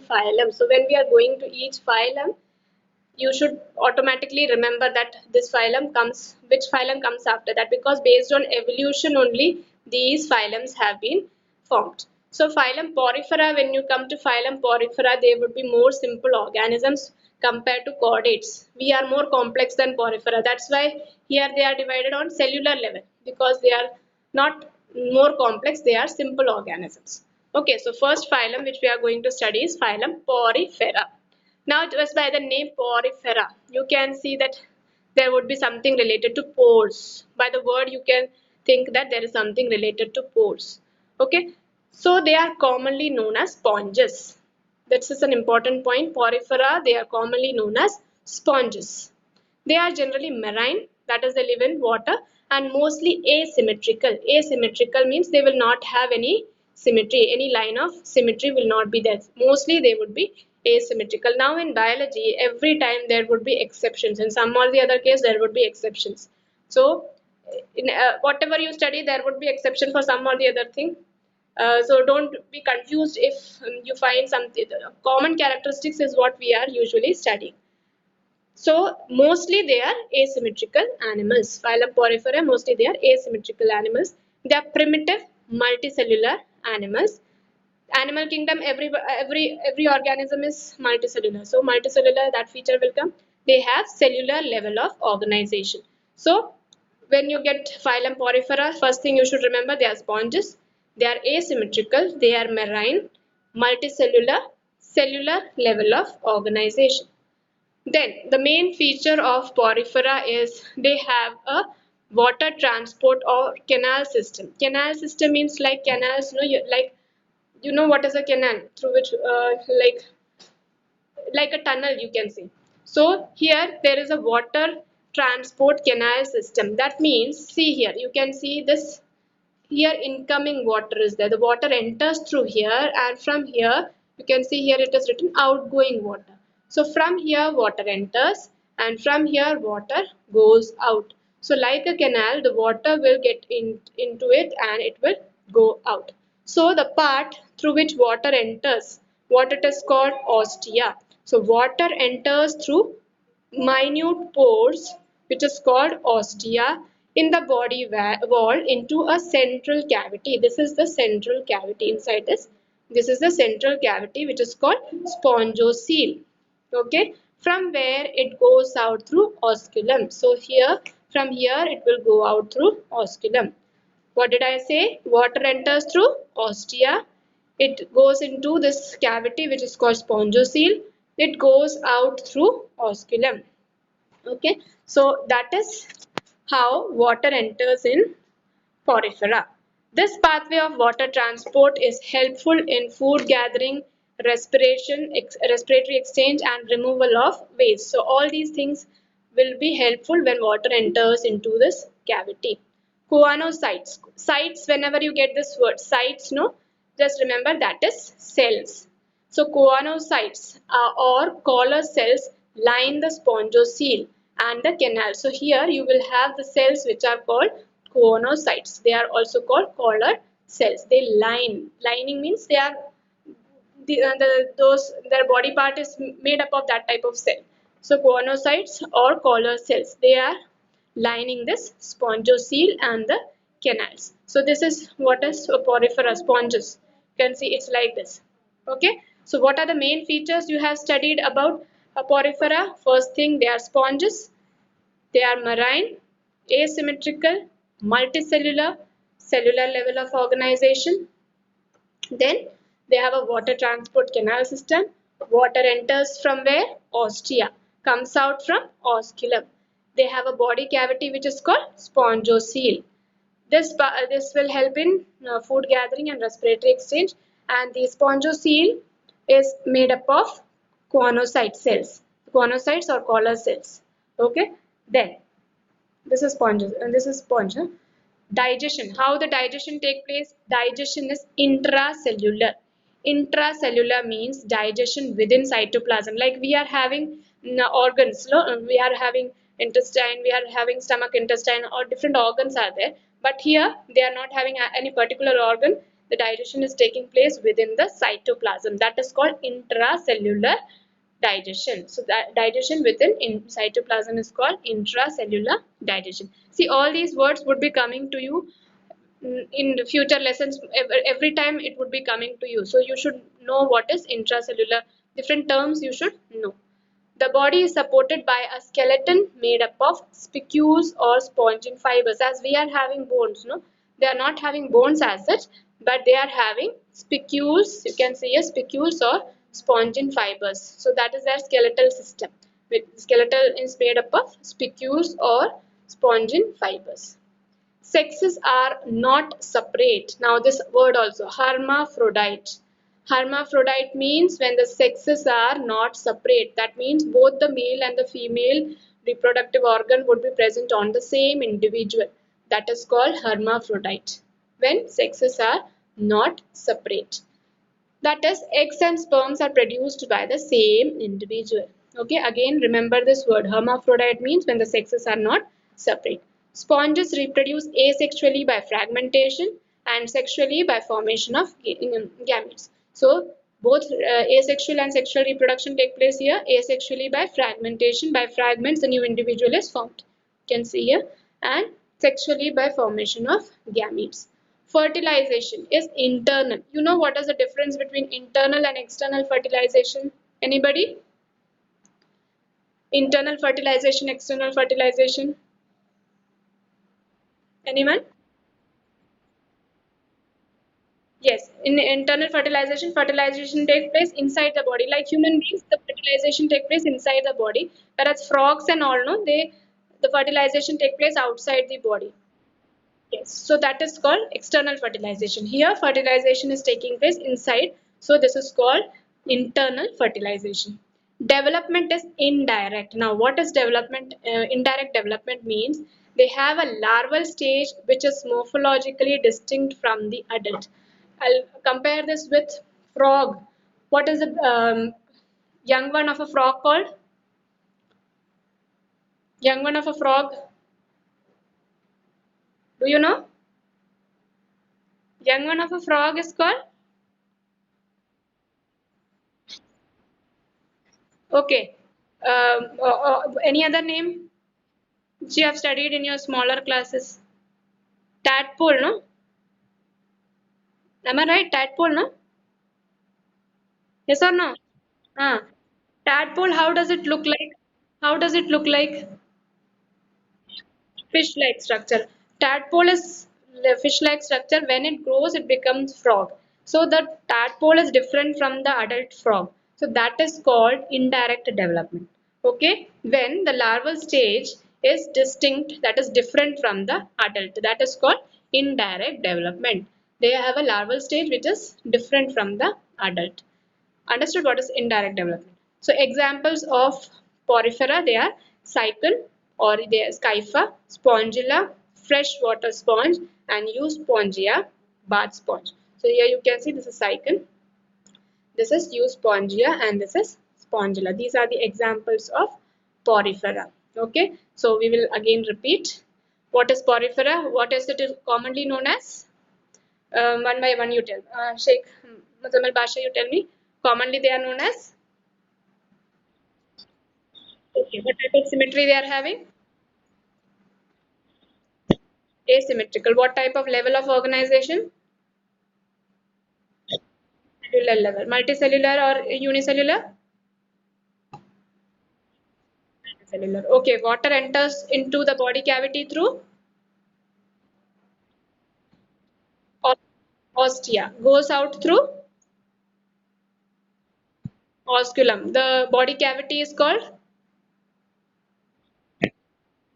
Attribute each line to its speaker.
Speaker 1: phylum. So when we are going to each phylum, you should automatically remember that this phylum comes, which phylum comes after that, because based on evolution only these phylums have been formed. So phylum Porifera, when you come to phylum Porifera, they would be more simple organisms compared to chordates. We are more complex than Porifera. That's why here they are divided on cellular level, because they are not more complex, they are simple organisms. Okay, so first phylum which we are going to study is phylum Porifera. Now, just by the name Porifera, you can see that there would be something related to pores. By the word, you can think that there is something related to pores. Okay, so they are commonly known as sponges. This is an important point. Porifera, they are commonly known as sponges. They are generally marine, that is, they live in water, and mostly asymmetrical. Asymmetrical means they will not have any symmetry, any line of symmetry will not be there. Mostly they would be asymmetrical. Now in biology, every time there would be exceptions. In some or the other case, there would be exceptions. So in whatever you study, there would be exception for some or the other thing. So don't be confused if you find something. Common characteristics is what we are usually studying. So mostly they are asymmetrical animals. Phylum Porifera, mostly they are asymmetrical animals. They are primitive multicellular animals. Animal kingdom, every organism is multicellular. So multicellular, that feature will come. They have cellular level of organization. So when you get phylum Porifera, first thing you should remember, they are sponges. They are asymmetrical. They are marine, multicellular, cellular level of organization. Then the main feature of Porifera is they have a water transport or canal system. Canal system means like canals, like you know what is a canal through which like a tunnel you can say. So here there is a water transport canal system. That means, see here, you can see this here incoming water is there. The water enters through here, and from here you can see here it is written outgoing water. So from here water enters, and from here water goes out. So like a canal, the water will get into it and it will go out. So the part through which water enters, what it is called ostia. So water enters through minute pores, which is called ostia, in the body wall into a central cavity. This is the central cavity inside this. This is the central cavity which is called spongocoel. Okay, from where it goes out through osculum. So here, from here it will go out through osculum. What did I say? Water enters through ostia. It goes into this cavity which is called spongocoel. It goes out through osculum. Okay, so that is how water enters in Porifera. This pathway of water transport is helpful in food gathering, respiratory exchange, and removal of waste. So all these things will be helpful when water enters into this cavity. Choanocytes. Cytes, whenever you get this word, cytes, no, just remember that is cells. So choanocytes or collar cells line the spongocoel and the canal. So here you will have the cells which are called choanocytes. They are also called collar cells. They lining means they are those their body part is made up of that type of cell. So choanocytes or collar cells, they are lining this spongocoel and the canals. So this is what is porifera sponges. You can see it's like this. Okay, so what are the main features you have studied about porifera? First thing, they are sponges. They are marine, asymmetrical, multicellular, cellular level of organization. Then they have a water transport canal system. Water enters from where? Ostia. Comes out from osculum. They have a body cavity which is called spongocoel. This will help in food gathering and respiratory exchange. And the spongocoel is made up of choanocyte cells. Choanocytes or collar cells. Okay. Then this is sponges and this is sponge. Digestion. How the digestion take place? Digestion is intracellular. Intracellular means digestion within cytoplasm. Like we are having organs, no? We are having intestine, we are having stomach, intestine, or different organs are there. But here they are not having any particular organ. The digestion is taking place within the cytoplasm. That is called intracellular digestion. So that digestion within cytoplasm is called intracellular digestion. See, all these words would be coming to you in the future lessons. Every time it would be coming to you, so you should know what is intracellular. Different terms you should know. The body is supported by a skeleton made up of spicules or spongin fibers. As we are having bones, no, they are not having bones as such, but they are having spicules. You can see a spicules or spongin fibers. So that is their skeletal system. Skeletal is made up of spicules or spongin fibers. Sexes are not separate. Now this word also, hermaphrodite. Hermaphrodite means when the sexes are not separate. That means both the male and the female reproductive organ would be present on the same individual. That is called hermaphrodite. When sexes are not separate. That is, eggs and sperms are produced by the same individual. Okay, again remember this word. Hermaphrodite means when the sexes are not separate. Sponges reproduce asexually by fragmentation and sexually by formation of gametes. So both asexual and sexual reproduction take place here. Asexually by fragmentation. By fragments the new individual is formed. You can see here. And sexually by formation of gametes. Fertilization is internal. You know what is the difference between internal and external fertilization? Anybody? Internal fertilization, external fertilization. Anyone? Yes, in internal fertilization, fertilization takes place inside the body. Like human beings, the fertilization takes place inside the body. Whereas frogs and all, no, the fertilization take place outside the body. Yes, so that is called external fertilization. Here, fertilization is taking place inside. So this is called internal fertilization. Development is indirect. Now, what is development? Indirect development means they have a larval stage which is morphologically distinct from the adult. I'll compare this with frog. What is the young one of a frog called? Young one of a frog. Do you know? Young one of a frog is called? Okay. Any other name which you have studied in your smaller classes? Tadpole, no? Am I right? Tadpole, no? Yes or no? Ah. Tadpole, how does it look like? How does it look like? Fish-like structure. Tadpole is the fish-like structure. When it grows, it becomes frog. So the tadpole is different from the adult frog. So that is called indirect development. Okay, when the larval stage is distinct, that is different from the adult, that is called indirect development. They have a larval stage which is different from the adult. Understood what is indirect development? So examples of porifera, they are cycle or they are scypha, spongilla, freshwater sponge, and euspongia, bath sponge. So here you can see this is cycle, this is euspongia, and this is spongilla. These are the examples of porifera. Okay, so we will again repeat. What is porifera? What is it commonly known as? One by one you tell. Sheikh Muzammil Basha, you tell me. Commonly they are known as? Okay, what type of symmetry they are having? Asymmetrical. What type of level of organization? Cellular level. Multicellular or unicellular? Cellular. Okay, water enters into the body cavity through ostia. Goes out through osculum. The body cavity is called?